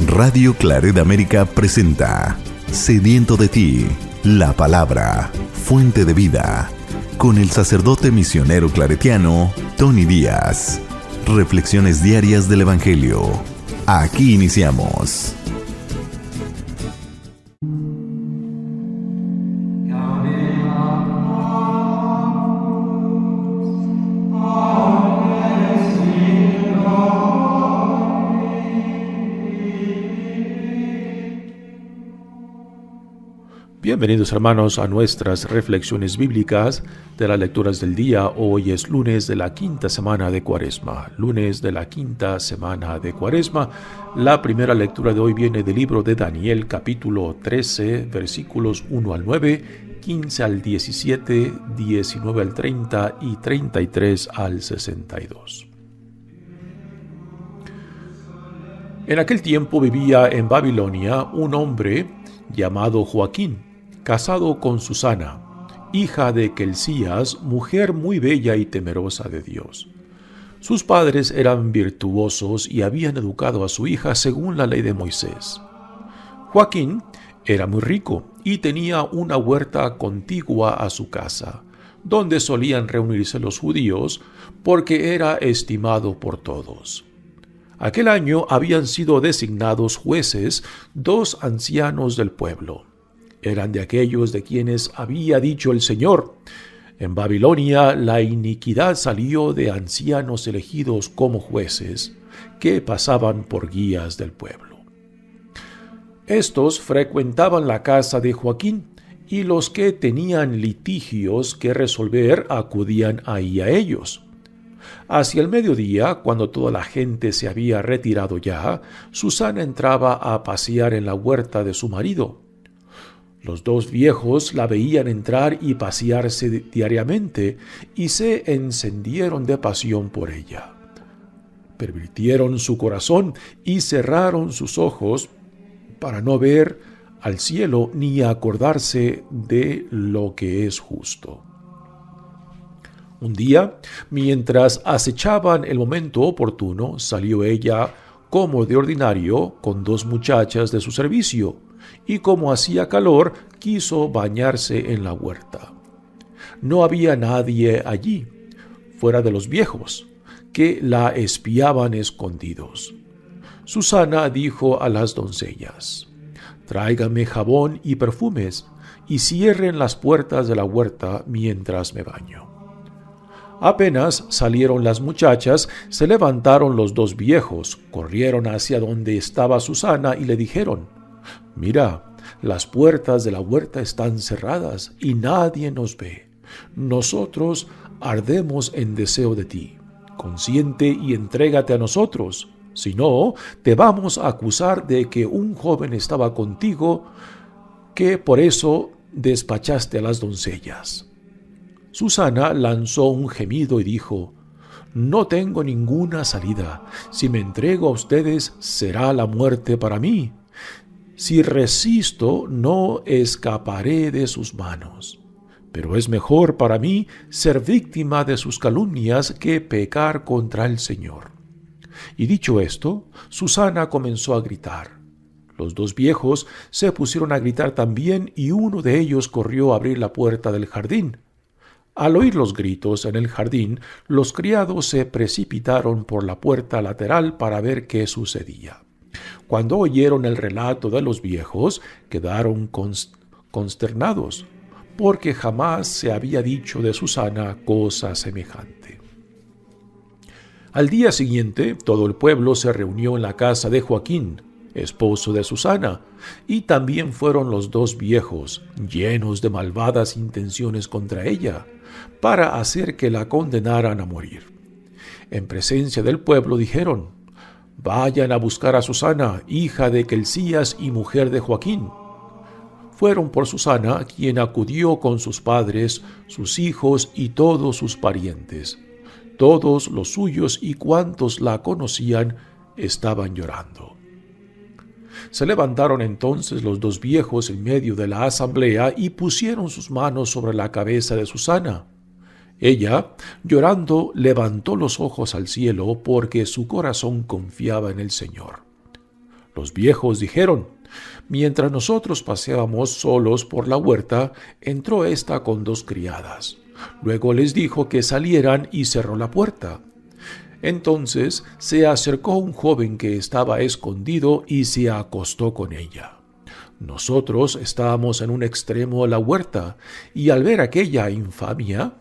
Radio Claret América presenta Sediento de ti, la palabra, fuente de vida, con el sacerdote misionero claretiano Tony Díaz. Reflexiones diarias del Evangelio. Aquí iniciamos. Bienvenidos hermanos a nuestras reflexiones bíblicas de las lecturas del día. Hoy es lunes de la quinta semana de Cuaresma. La primera lectura de hoy viene del libro de Daniel, capítulo 13, versículos 1 al 9, 15 al 17, 19 al 30 y 33 al 62. En aquel tiempo vivía en Babilonia un hombre llamado Joaquín, casado con Susana, hija de Kelcías, mujer muy bella y temerosa de Dios. Sus padres eran virtuosos y habían educado a su hija según la ley de Moisés. Joaquín era muy rico y tenía una huerta contigua a su casa, donde solían reunirse los judíos, porque era estimado por todos. Aquel año habían sido designados jueces 2 ancianos del pueblo. Eran de aquellos de quienes había dicho el Señor: en Babilonia la iniquidad salió de ancianos elegidos como jueces, que pasaban por guías del pueblo. Estos frecuentaban la casa de Joaquín, y los que tenían litigios que resolver acudían ahí a ellos. Hacia el mediodía, cuando toda la gente se había retirado ya, Susana entraba a pasear en la huerta de su marido. Los dos viejos la veían entrar y pasearse diariamente, y se encendieron de pasión por ella. Pervirtieron su corazón y cerraron sus ojos para no ver al cielo ni acordarse de lo que es justo. Un día, mientras acechaban el momento oportuno, salió ella, como de ordinario, con 2 muchachas de su servicio, y como hacía calor, quiso bañarse en la huerta. No había nadie allí, fuera de los viejos, que la espiaban escondidos. Susana dijo a las doncellas: «Tráigame jabón y perfumes, y cierren las puertas de la huerta mientras me baño». Apenas salieron las muchachas, se levantaron los 2 viejos, corrieron hacia donde estaba Susana y le dijeron: «Mira, las puertas de la huerta están cerradas y nadie nos ve. Nosotros ardemos en deseo de ti. Consiente y entrégate a nosotros. Si no, te vamos a acusar de que un joven estaba contigo, que por eso despachaste a las doncellas». Susana lanzó un gemido y dijo: «No tengo ninguna salida. Si me entrego a ustedes, será la muerte para mí. Si resisto, no escaparé de sus manos. Pero es mejor para mí ser víctima de sus calumnias que pecar contra el Señor». Y dicho esto, Susana comenzó a gritar. Los 2 viejos se pusieron a gritar también, y uno de ellos corrió a abrir la puerta del jardín. Al oír los gritos en el jardín, los criados se precipitaron por la puerta lateral para ver qué sucedía. Cuando oyeron el relato de los viejos, quedaron consternados, porque jamás se había dicho de Susana cosa semejante. Al día siguiente, todo el pueblo se reunió en la casa de Joaquín, esposo de Susana, y también fueron los 2 viejos, llenos de malvadas intenciones contra ella, para hacer que la condenaran a morir. En presencia del pueblo dijeron: «Vayan a buscar a Susana, hija de Kelcías y mujer de Joaquín». Fueron por Susana, quien acudió con sus padres, sus hijos y todos sus parientes. Todos los suyos y cuantos la conocían estaban llorando. Se levantaron entonces los 2 viejos en medio de la asamblea y pusieron sus manos sobre la cabeza de Susana. Ella, llorando, levantó los ojos al cielo porque su corazón confiaba en el Señor. Los viejos dijeron: mientras nosotros paseábamos solos por la huerta, entró ésta con 2 criadas. Luego les dijo que salieran y cerró la puerta. Entonces se acercó un joven que estaba escondido y se acostó con ella. Nosotros estábamos en un extremo de la huerta, y al ver aquella infamia,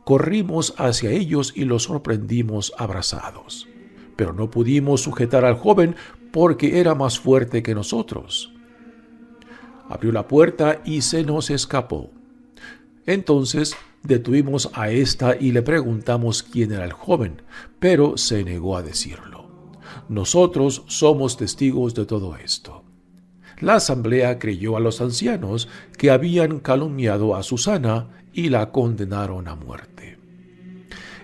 corrimos hacia ellos y los sorprendimos abrazados. Pero no pudimos sujetar al joven porque era más fuerte que nosotros. Abrió la puerta y se nos escapó. Entonces detuvimos a ésta y le preguntamos quién era el joven, pero se negó a decirlo. Nosotros somos testigos de todo esto. La asamblea creyó a los ancianos que habían calumniado a Susana y la condenaron a muerte.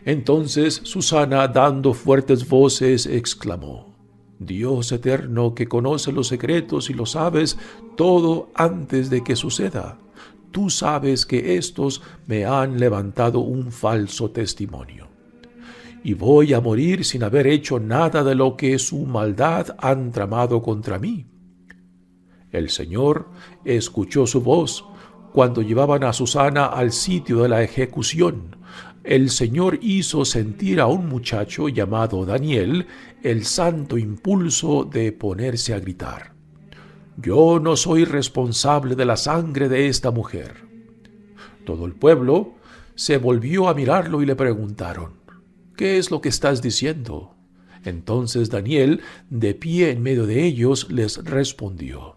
Entonces Susana, dando fuertes voces, exclamó: Dios eterno, que conoce los secretos y lo sabes todo antes de que suceda, tú sabes que estos me han levantado un falso testimonio, y voy a morir sin haber hecho nada de lo que su maldad han tramado contra mí. El Señor escuchó su voz cuando llevaban a Susana al sitio de la ejecución. El Señor hizo sentir a un muchacho llamado Daniel el santo impulso de ponerse a gritar: Yo no soy responsable de la sangre de esta mujer. Todo el pueblo se volvió a mirarlo y le preguntaron: ¿Qué es lo que estás diciendo? Entonces Daniel, de pie en medio de ellos, les respondió: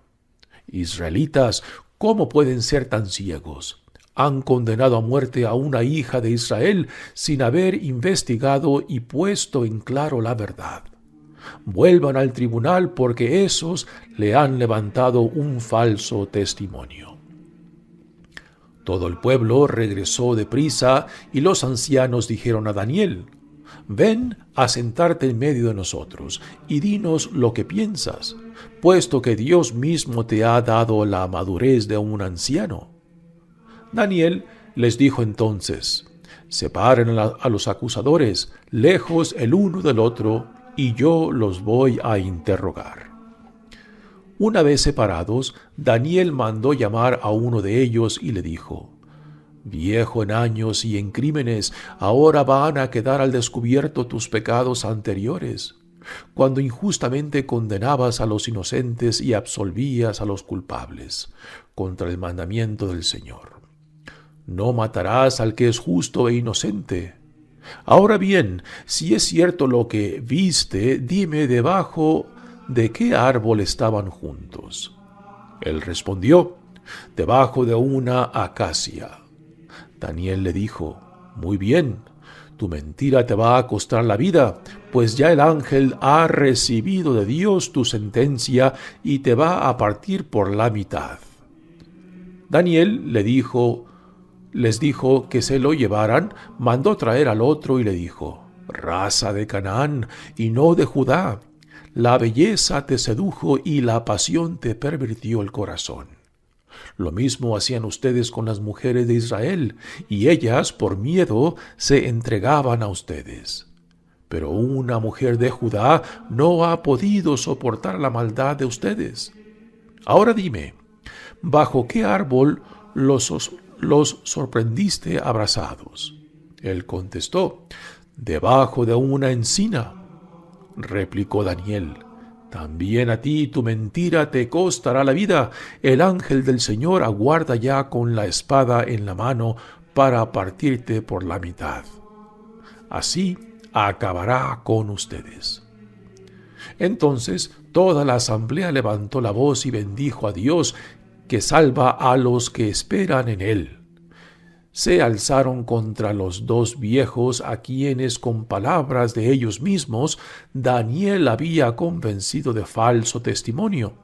Israelitas, ¿cómo pueden ser tan ciegos? Han condenado a muerte a una hija de Israel sin haber investigado y puesto en claro la verdad. Vuelvan al tribunal porque esos le han levantado un falso testimonio. Todo el pueblo regresó deprisa y los ancianos dijeron a Daniel: Ven a sentarte en medio de nosotros y dinos lo que piensas, puesto que Dios mismo te ha dado la madurez de un anciano. Daniel les dijo entonces: Separen a los acusadores, lejos el uno del otro, y yo los voy a interrogar. Una vez separados, Daniel mandó llamar a uno de ellos y le dijo: Viejo en años y en crímenes, ahora van a quedar al descubierto tus pecados anteriores, cuando injustamente condenabas a los inocentes y absolvías a los culpables, contra el mandamiento del Señor. No matarás al que es justo e inocente. Ahora bien, si es cierto lo que viste, dime debajo de qué árbol estaban juntos. Él respondió: debajo de una acacia. Daniel le dijo: Muy bien, tu mentira te va a costar la vida, pues ya el ángel ha recibido de Dios tu sentencia y te va a partir por la mitad. Daniel les dijo que se lo llevaran, mandó traer al otro y le dijo: Raza de Canaán y no de Judá, la belleza te sedujo y la pasión te pervirtió el corazón. Lo mismo hacían ustedes con las mujeres de Israel, y ellas, por miedo, se entregaban a ustedes. Pero una mujer de Judá no ha podido soportar la maldad de ustedes. Ahora dime, ¿bajo qué árbol los sorprendiste abrazados? Él contestó: debajo de una encina. Replicó Daniel: también a ti tu mentira te costará la vida. El ángel del Señor aguarda ya con la espada en la mano para partirte por la mitad. Así acabará con ustedes. Entonces toda la asamblea levantó la voz y bendijo a Dios, que salva a los que esperan en él. Se alzaron contra los 2 viejos a quienes con palabras de ellos mismos Daniel había convencido de falso testimonio,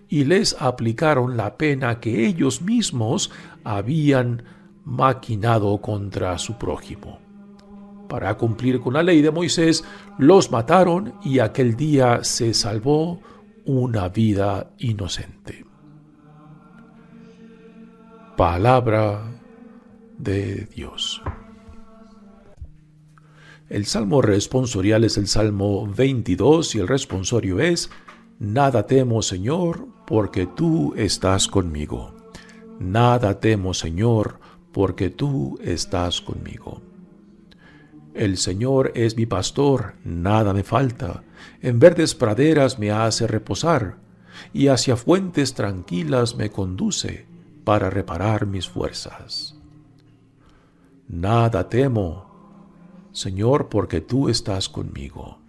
y les aplicaron la pena que ellos mismos habían maquinado contra su prójimo. Para cumplir con la ley de Moisés, los mataron y aquel día se salvó una vida inocente. Palabra de Dios. El salmo responsorial es el Salmo 22 y el responsorio es: Nada temo, Señor, porque tú estás conmigo. Nada temo, Señor, porque tú estás conmigo. El Señor es mi pastor, nada me falta. En verdes praderas me hace reposar, y hacia fuentes tranquilas me conduce para reparar mis fuerzas. Nada temo, Señor, porque tú estás conmigo.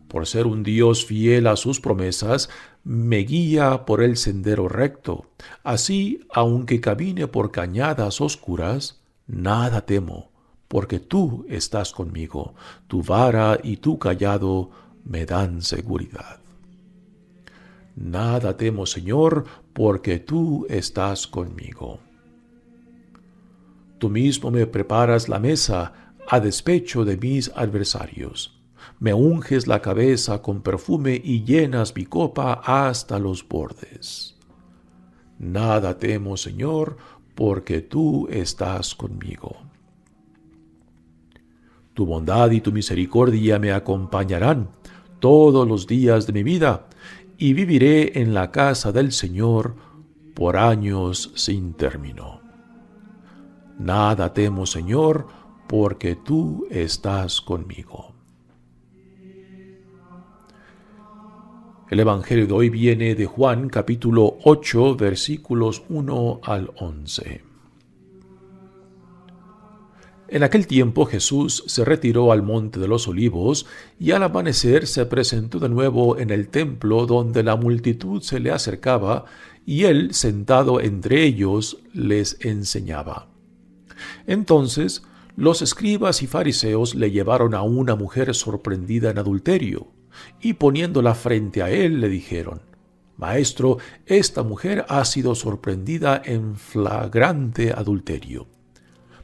Por ser un Dios fiel a sus promesas, me guía por el sendero recto. Así, aunque camine por cañadas oscuras, nada temo, porque tú estás conmigo. Tu vara y tu cayado me dan seguridad. Nada temo, Señor, porque tú estás conmigo. Tú mismo me preparas la mesa a despecho de mis adversarios. Me unges la cabeza con perfume y llenas mi copa hasta los bordes. Nada temo, Señor, porque tú estás conmigo. Tu bondad y tu misericordia me acompañarán todos los días de mi vida, y viviré en la casa del Señor por años sin término. Nada temo, Señor, porque tú estás conmigo. El Evangelio de hoy viene de Juan, capítulo 8, versículos 1 al 11. En aquel tiempo Jesús se retiró al monte de los Olivos y al amanecer se presentó de nuevo en el templo donde la multitud se le acercaba y él, sentado entre ellos, les enseñaba. Entonces los escribas y fariseos le llevaron a una mujer sorprendida en adulterio y poniéndola frente a él le dijeron: Maestro, esta mujer ha sido sorprendida en flagrante adulterio.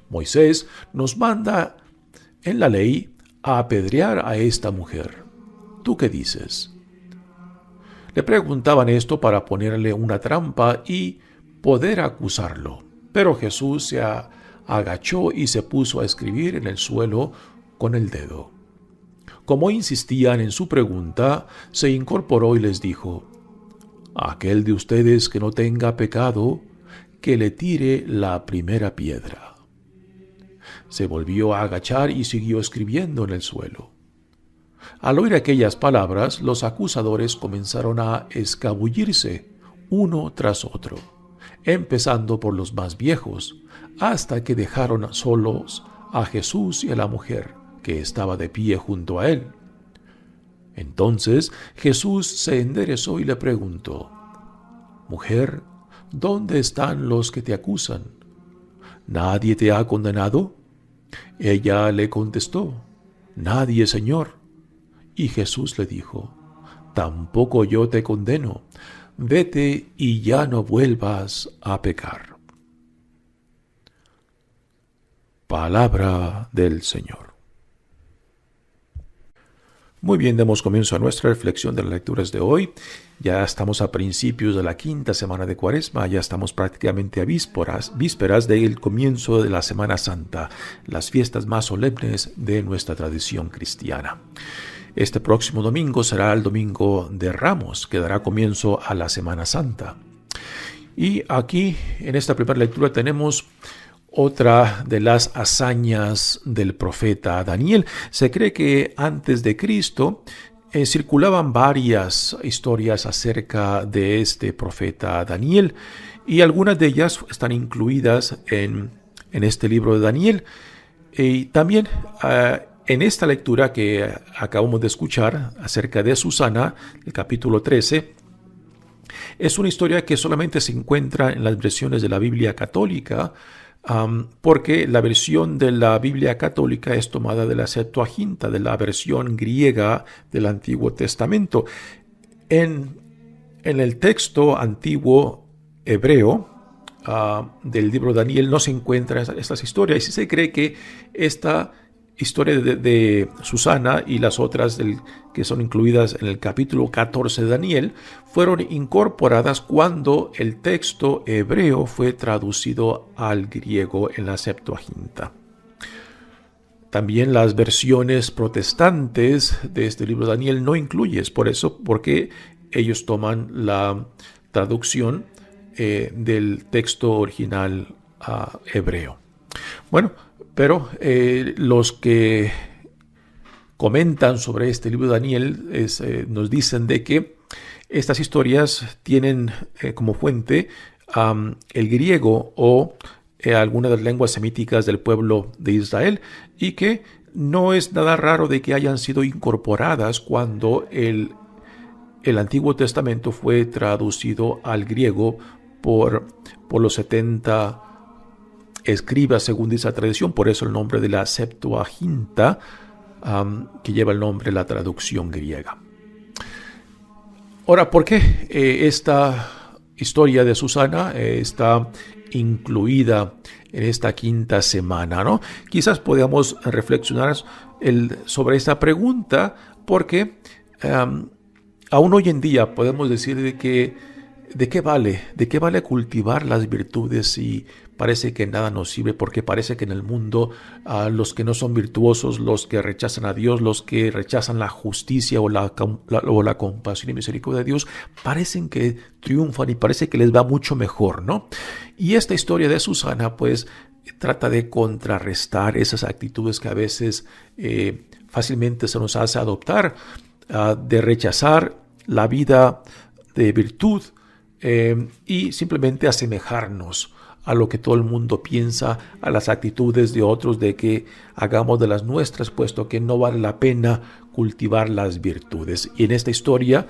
Moisés nos manda en la ley a apedrear a esta mujer. ¿Tú qué dices? Le preguntaban esto para ponerle una trampa y poder acusarlo. Pero Jesús se agachó y se puso a escribir en el suelo con el dedo. Como insistían en su pregunta, se incorporó y les dijo: Aquel de ustedes que no tenga pecado, que le tire la primera piedra. Se volvió a agachar y siguió escribiendo en el suelo. Al oír aquellas palabras, los acusadores comenzaron a escabullirse uno tras otro, empezando por los más viejos, hasta que dejaron solos a Jesús y a la mujer, que estaba de pie junto a él. Entonces Jesús se enderezó y le preguntó: Mujer, ¿dónde están los que te acusan? ¿Nadie te ha condenado? Ella le contestó: Nadie, Señor. Y Jesús le dijo: Tampoco yo te condeno. Vete y ya no vuelvas a pecar. Palabra del Señor. Muy bien, demos comienzo a nuestra reflexión de las lecturas de hoy. Ya estamos a principios de la quinta semana de Cuaresma, ya estamos prácticamente a vísperas del comienzo de la Semana Santa, las fiestas más solemnes de nuestra tradición cristiana. Este próximo domingo será el Domingo de Ramos, que dará comienzo a la Semana Santa. Y aquí, en esta primera lectura, tenemos otra de las hazañas del profeta Daniel. Se cree que antes de Cristo circulaban varias historias acerca de este profeta Daniel, y algunas de ellas están incluidas en este libro de Daniel. Y también en esta lectura que acabamos de escuchar acerca de Susana, el capítulo 13, es una historia que solamente se encuentra en las versiones de la Biblia católica, porque la versión de la Biblia católica es tomada de la Septuaginta, de la versión griega del Antiguo Testamento. En el texto antiguo hebreo del libro de Daniel no se encuentran estas historias, y se cree que esta historia de Susana y las otras que son incluidas en el capítulo 14 de Daniel fueron incorporadas cuando el texto hebreo fue traducido al griego en la Septuaginta. También las versiones protestantes de este libro de Daniel no incluyes, por eso, porque ellos toman la traducción del texto original hebreo. Bueno, pero los que comentan sobre este libro de Daniel nos dicen de que estas historias tienen como fuente el griego o algunas de las lenguas semíticas del pueblo de Israel, y que no es nada raro de que hayan sido incorporadas cuando el Antiguo Testamento fue traducido al griego por los 70 escribas, según dice la tradición. Por eso el nombre de la Septuaginta, que lleva el nombre de la traducción griega. Ahora, ¿por qué esta historia de Susana está incluida en esta quinta semana, ¿no? Quizás podamos reflexionar sobre esta pregunta, porque aún hoy en día podemos decir ¿de qué vale cultivar las virtudes si parece que nada nos sirve? Porque parece que en el mundo los que no son virtuosos, los que rechazan a Dios, los que rechazan la justicia o la compasión y misericordia de Dios, parecen que triunfan y parece que les va mucho mejor, ¿no? Y esta historia de Susana pues trata de contrarrestar esas actitudes que a veces fácilmente se nos hace adoptar, de rechazar la vida de virtud y simplemente asemejarnos a lo que todo el mundo piensa, a las actitudes de otros, de que hagamos de las nuestras, puesto que no vale la pena cultivar las virtudes. Y en esta historia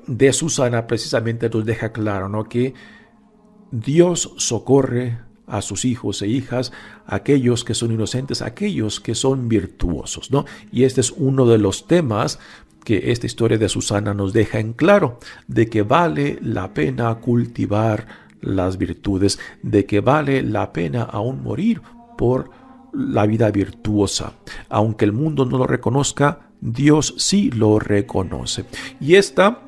de Susana precisamente nos deja claro, ¿no?, que Dios socorre a sus hijos e hijas, aquellos que son inocentes, aquellos que son virtuosos, ¿no? Y este es uno de los temas que esta historia de Susana nos deja en claro, de que vale la pena cultivar las virtudes, de que vale la pena aún morir por la vida virtuosa. Aunque el mundo no lo reconozca, Dios sí lo reconoce. Y esta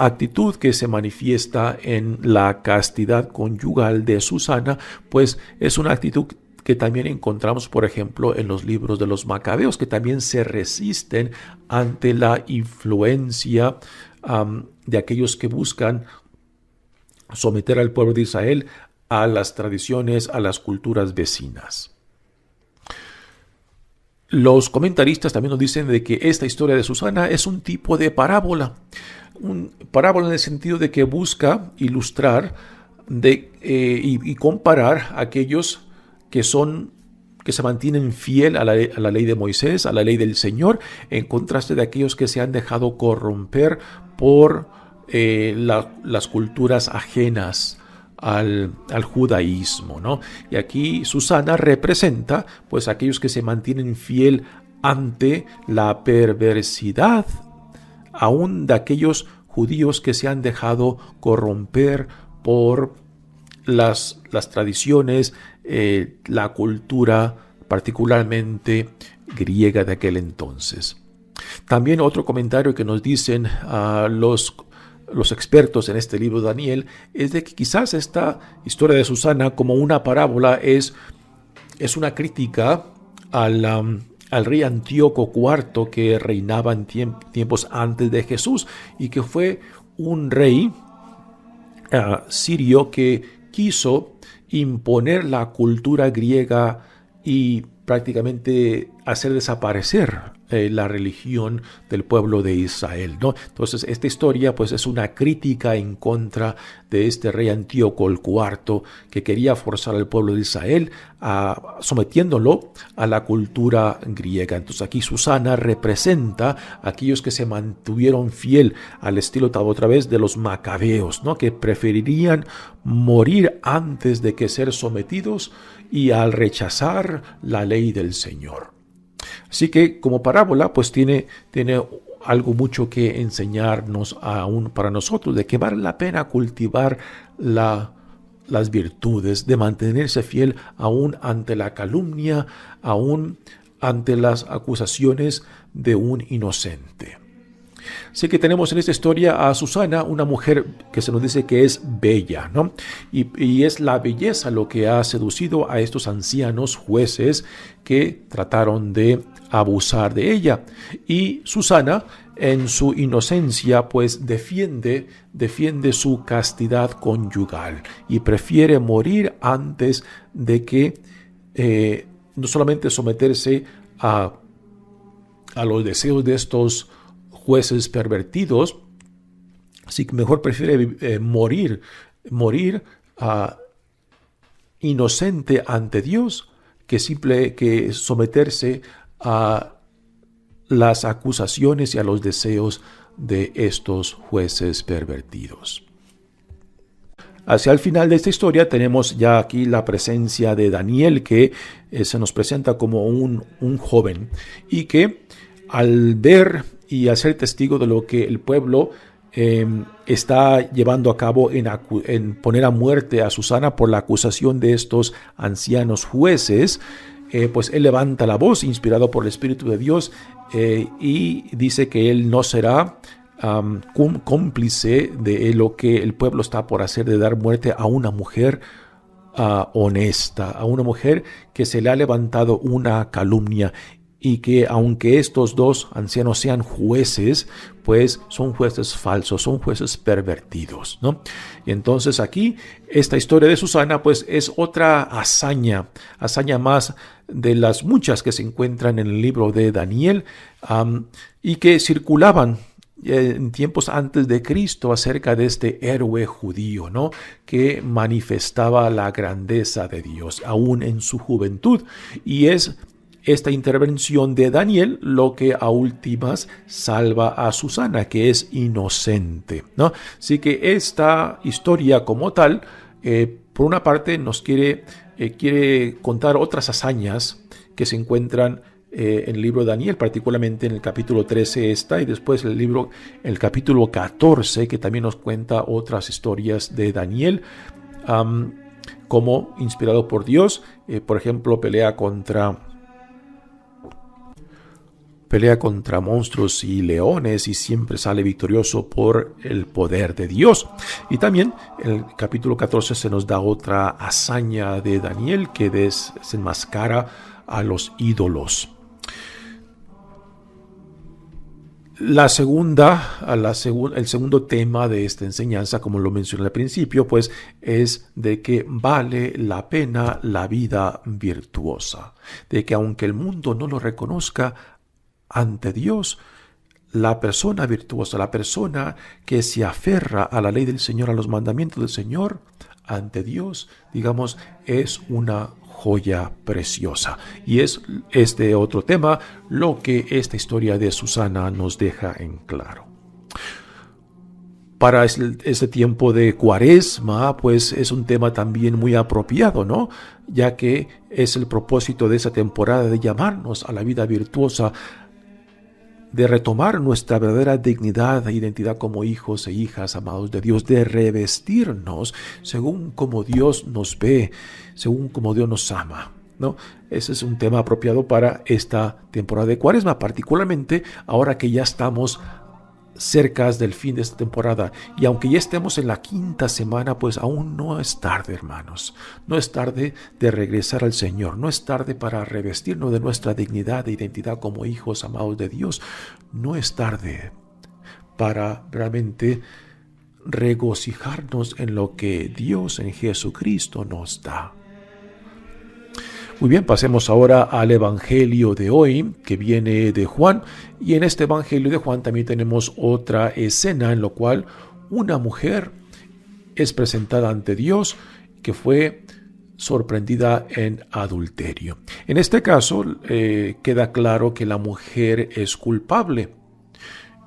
actitud que se manifiesta en la castidad conyugal de Susana, pues es una actitud que también encontramos, por ejemplo, en los libros de los Macabeos, que también se resisten ante la influencia de aquellos que buscan someter al pueblo de Israel a las tradiciones, a las culturas vecinas. Los comentaristas también nos dicen de que esta historia de Susana es un tipo de parábola. Parábola en el sentido de que busca ilustrar y comparar a aquellos que se mantienen fiel a la ley de Moisés, a la ley del Señor, en contraste de aquellos que se han dejado corromper por las culturas ajenas al judaísmo, ¿no? Y aquí Susana representa pues aquellos que se mantienen fiel ante la perversidad aún de aquellos judíos que se han dejado corromper por las tradiciones, la cultura particularmente griega de aquel entonces. También otro comentario que nos dicen los expertos en este libro de Daniel es de que quizás esta historia de Susana como una parábola es una crítica al rey Antíoco IV, que reinaba en tiempos antes de Jesús y que fue un rey sirio que quiso imponer la cultura griega y prácticamente hacer desaparecer la religión del pueblo de Israel, ¿no? Entonces esta historia pues es una crítica en contra de este rey Antíoco el IV, que quería forzar al pueblo de Israel sometiéndolo a la cultura griega. Entonces aquí Susana representa a aquellos que se mantuvieron fiel al estilo otra vez de los macabeos, ¿no?, que preferirían morir antes de que ser sometidos y al rechazar la ley del Señor. Así que como parábola pues tiene algo mucho que enseñarnos aún para nosotros, de que vale la pena cultivar las virtudes, de mantenerse fiel aún ante la calumnia, aún ante las acusaciones de un inocente. Así que tenemos en esta historia a Susana, una mujer que se nos dice que es bella, ¿no? Y es la belleza lo que ha seducido a estos ancianos jueces que trataron de abusar de ella. Y Susana, en su inocencia, pues defiende su castidad conyugal y prefiere morir antes de que no solamente someterse a los deseos de estos jueces pervertidos, así que mejor prefiere morir inocente ante Dios que someterse a las acusaciones y a los deseos de estos jueces pervertidos. Hacia el final de esta historia tenemos ya aquí la presencia de Daniel, que se nos presenta como un joven y que al ver y al ser testigo de lo que el pueblo está llevando a cabo en poner a muerte a Susana por la acusación de estos ancianos jueces, pues él levanta la voz inspirado por el Espíritu de Dios y dice que él no será cómplice de lo que el pueblo está por hacer, de dar muerte a una mujer honesta, a una mujer que se le ha levantado una calumnia, y que aunque estos dos ancianos sean jueces, pues son jueces falsos, son jueces pervertidos, ¿no? Y entonces aquí esta historia de Susana pues es otra hazaña más de las muchas que se encuentran en el libro de Daniel y que circulaban en tiempos antes de Cristo acerca de este héroe judío, ¿no? Que manifestaba la grandeza de Dios aún en su juventud, y es esta intervención de Daniel lo que a últimas salva a Susana, que es inocente, ¿no? Así que esta historia como tal, por una parte nos quiere contar otras hazañas que se encuentran en el libro de Daniel, particularmente en el capítulo 13 y después el capítulo 14, que también nos cuenta otras historias de Daniel, como inspirado por Dios. Por ejemplo, pelea contra monstruos y leones y siempre sale victorioso por el poder de Dios. Y también en el capítulo 14 se nos da otra hazaña de Daniel, que desenmascara a los ídolos. El segundo tema de esta enseñanza, como lo mencioné al principio, pues es de que vale la pena la vida virtuosa, de que aunque el mundo no lo reconozca, ante Dios, la persona virtuosa, la persona que se aferra a la ley del Señor, a los mandamientos del Señor, ante Dios, digamos, es una joya preciosa. Y es este otro tema lo que esta historia de Susana nos deja en claro. Para este tiempo de Cuaresma, pues es un tema también muy apropiado, ¿no? Ya que es el propósito de esa temporada de llamarnos a la vida virtuosa, de retomar nuestra verdadera dignidad e identidad como hijos e hijas amados de Dios, de revestirnos según como Dios nos ve, según como Dios nos ama, ¿no? Ese es un tema apropiado para esta temporada de Cuaresma, particularmente ahora que ya estamos cerca del fin de esta temporada, y aunque ya estemos en la 5ª semana, pues aún no es tarde, hermanos. No es tarde de regresar al Señor, no es tarde para revestirnos de nuestra dignidad e identidad como hijos amados de Dios. No es tarde para realmente regocijarnos en lo que Dios en Jesucristo nos da. Muy bien, pasemos ahora al Evangelio de hoy, que viene de Juan. Y en este Evangelio de Juan también tenemos otra escena en la cual una mujer es presentada ante Dios que fue sorprendida en adulterio. En este caso queda claro que la mujer es culpable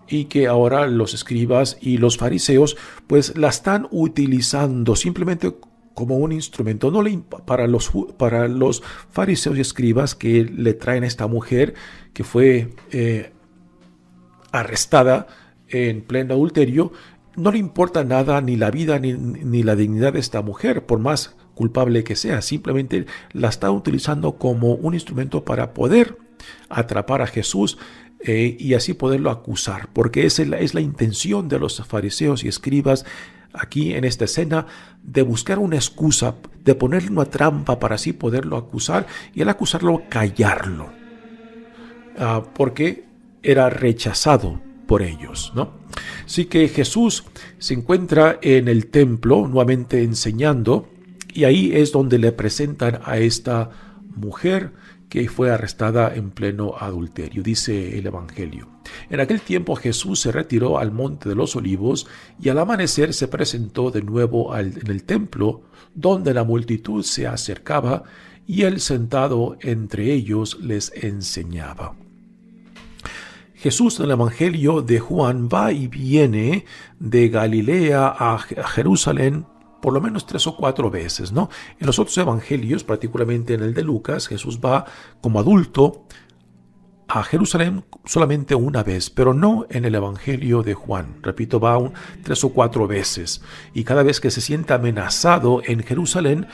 y que ahora los escribas y los fariseos pues la están utilizando simplemente como un instrumento, para los fariseos y escribas que le traen a esta mujer que fue arrestada en pleno adulterio. No le importa nada, ni la vida ni la dignidad de esta mujer, por más culpable que sea. Simplemente la está utilizando como un instrumento para poder atrapar a Jesús y así poderlo acusar, porque esa es la intención de los fariseos y escribas aquí en esta escena, de buscar una excusa, de ponerle una trampa para así poderlo acusar y al acusarlo callarlo, porque era rechazado por ellos, ¿no? Así que Jesús se encuentra en el templo nuevamente enseñando, y ahí es donde le presentan a esta mujer que fue arrestada en pleno adulterio. Dice el Evangelio: en aquel tiempo Jesús se retiró al monte de los Olivos y al amanecer se presentó de nuevo en el templo, donde la multitud se acercaba y él sentado entre ellos les enseñaba. Jesús en el Evangelio de Juan va y viene de Galilea a Jerusalén por lo menos 3 o 4 veces, ¿no? En los otros evangelios, particularmente en el de Lucas, Jesús va como adulto a Jerusalén solamente una vez, pero no en el Evangelio de Juan. Repito, va 3 o 4 veces. Y cada vez que se siente amenazado en Jerusalén,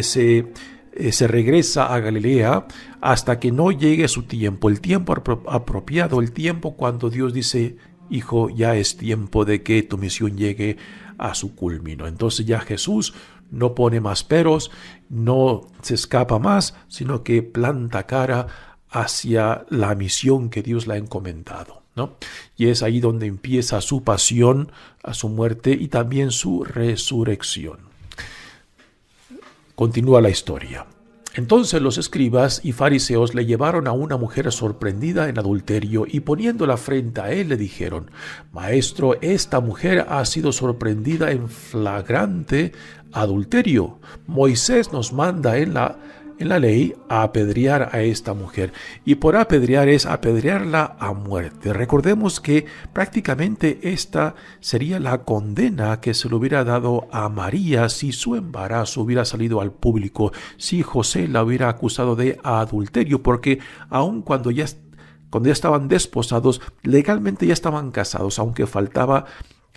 se regresa a Galilea hasta que no llegue su tiempo, el tiempo apropiado, el tiempo cuando Dios dice: hijo, ya es tiempo de que tu misión llegue a su culmino. Entonces ya Jesús no pone más peros, no se escapa más, sino que planta cara hacia la misión que Dios le ha encomendado, ¿no? Y es ahí donde empieza su pasión, a su muerte y también su resurrección. Continúa la historia. Entonces los escribas y fariseos le llevaron a una mujer sorprendida en adulterio y poniéndola frente a él le dijeron: Maestro, esta mujer ha sido sorprendida en flagrante adulterio. Moisés nos manda en la ley a apedrear a esta mujer, y por apedrear es apedrearla a muerte. Recordemos que prácticamente esta sería la condena que se le hubiera dado a María si su embarazo hubiera salido al público, si José la hubiera acusado de adulterio, porque aun cuando ya estaban desposados, legalmente ya estaban casados, aunque faltaba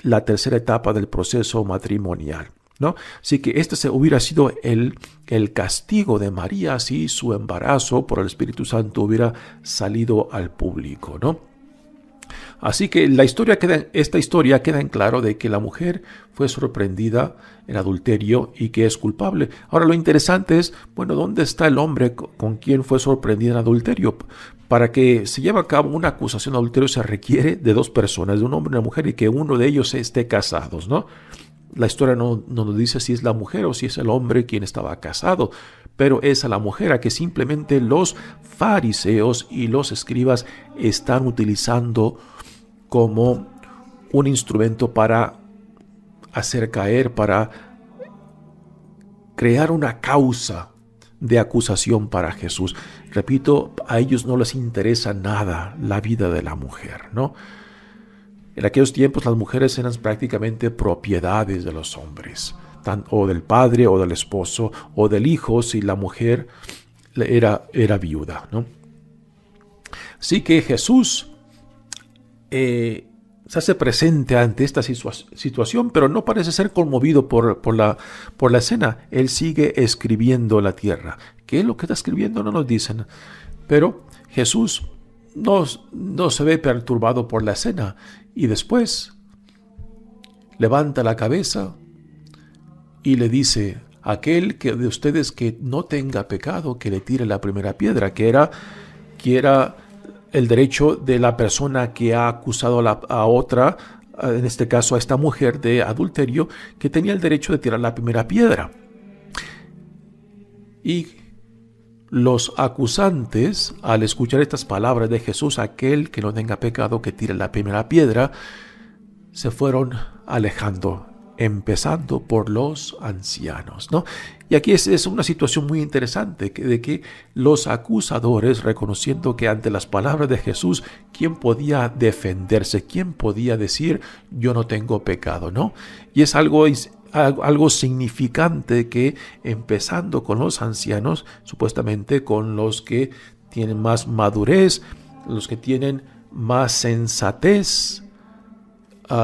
la tercera etapa del proceso matrimonial, ¿no? Así que este hubiera sido el castigo de María si su embarazo por el Espíritu Santo hubiera salido al público, ¿no? Así que esta historia queda en claro de que la mujer fue sorprendida en adulterio y que es culpable. Ahora lo interesante es, bueno, ¿dónde está el hombre con quien fue sorprendida en adulterio? Para que se lleve a cabo una acusación de adulterio se requiere de 2 personas, de un hombre y una mujer, y que uno de ellos esté casados, ¿no? La historia no nos dice si es la mujer o si es el hombre quien estaba casado, pero es a la mujer a que simplemente los fariseos y los escribas están utilizando como un instrumento para hacer caer, para crear una causa de acusación para Jesús. Repito, a ellos no les interesa nada la vida de la mujer, ¿no? En aquellos tiempos las mujeres eran prácticamente propiedades de los hombres, o del padre o del esposo o del hijo si la mujer era viuda, ¿no? Así que Jesús se hace presente ante esta situación, pero no parece ser conmovido por la escena. Él sigue escribiendo la tierra. ¿Qué es lo que está escribiendo? No nos dicen. Pero Jesús no se ve perturbado por la escena y después levanta la cabeza y le dice: aquel que de ustedes que no tenga pecado, que le tire la primera piedra, que era el derecho de la persona que ha acusado a otra, en este caso a esta mujer, de adulterio, que tenía el derecho de tirar la primera piedra. Y los acusantes, al escuchar estas palabras de Jesús, aquel que no tenga pecado, que tire la primera piedra, se fueron alejando, empezando por los ancianos, ¿no? Y aquí es una situación muy interesante, de que los acusadores, reconociendo que ante las palabras de Jesús, ¿quién podía defenderse? ¿Quién podía decir: yo no tengo pecado, ¿no? Y es algo significante que, empezando con los ancianos, supuestamente con los que tienen más madurez, los que tienen más sensatez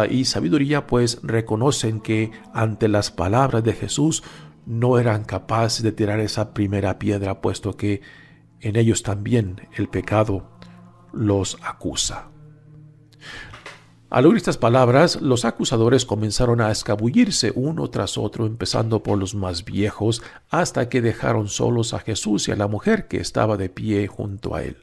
y sabiduría, pues reconocen que ante las palabras de Jesús no eran capaces de tirar esa primera piedra, puesto que en ellos también el pecado los acusa. Al oír estas palabras, los acusadores comenzaron a escabullirse uno tras otro, empezando por los más viejos, hasta que dejaron solos a Jesús y a la mujer que estaba de pie junto a él.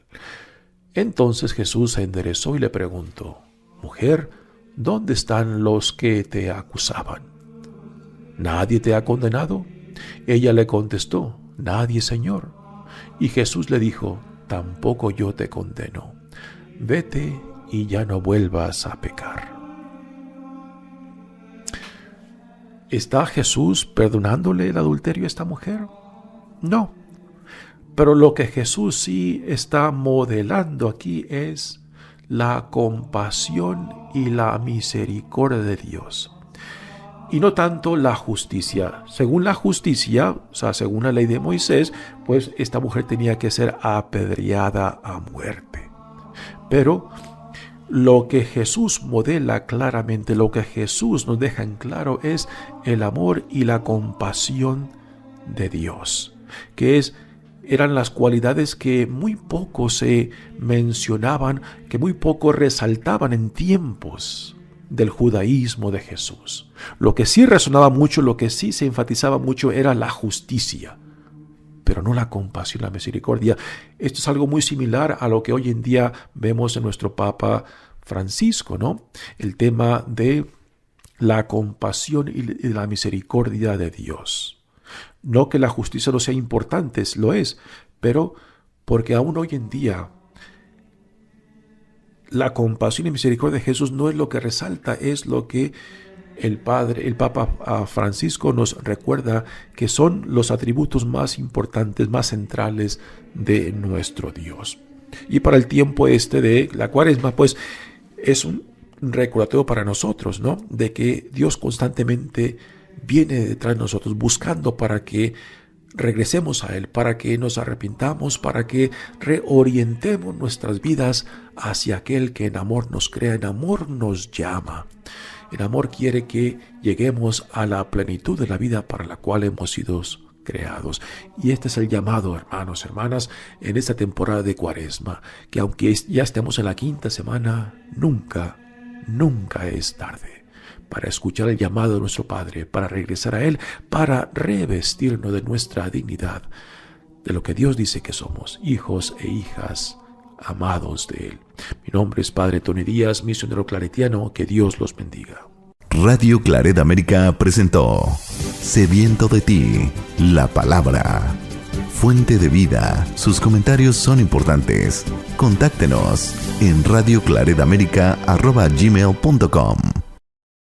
Entonces Jesús se enderezó y le preguntó: «Mujer, ¿dónde están los que te acusaban? ¿Nadie te ha condenado?» Ella le contestó: «Nadie, Señor». Y Jesús le dijo: «Tampoco yo te condeno. Vete y ya no vuelvas a pecar». ¿Está Jesús perdonándole el adulterio a esta mujer? No. Pero lo que Jesús sí está modelando aquí es la compasión y la misericordia de Dios. Y no tanto la justicia. Según la justicia, o sea, según la ley de Moisés, pues esta mujer tenía que ser apedreada a muerte. Pero lo que Jesús modela claramente, lo que Jesús nos deja en claro es el amor y la compasión de Dios, que eran las cualidades que muy poco se mencionaban, que muy poco resaltaban en tiempos del judaísmo de Jesús. Lo que sí resonaba mucho, lo que sí se enfatizaba mucho era la justicia, pero no la compasión, la misericordia. Esto es algo muy similar a lo que hoy en día vemos en nuestro Papa Francisco, ¿no? El tema de la compasión y la misericordia de Dios. No que la justicia no sea importante, lo es, pero porque aún hoy en día la compasión y misericordia de Jesús no es lo que resalta, es lo que el Papa Francisco nos recuerda que son los atributos más importantes, más centrales de nuestro Dios. Y para el tiempo de la Cuaresma, pues es un recordatorio para nosotros, ¿no? De que Dios constantemente viene detrás de nosotros buscando para que regresemos a Él, para que nos arrepintamos, para que reorientemos nuestras vidas hacia aquel que en amor nos crea, en amor nos llama. El amor quiere que lleguemos a la plenitud de la vida para la cual hemos sido creados. Y este es el llamado, hermanos, hermanas, en esta temporada de Cuaresma, que aunque ya estemos en la quinta semana, nunca es tarde para escuchar el llamado de nuestro Padre, para regresar a Él, para revestirnos de nuestra dignidad, de lo que Dios dice que somos, hijos e hijas amados de Él. Mi nombre es Padre Tony Díaz, misionero claretiano. Que Dios los bendiga. Radio Claret América presentó Sediento de ti, la palabra. Fuente de vida. Sus comentarios son importantes. Contáctenos en radioclaretamerica@gmail.com.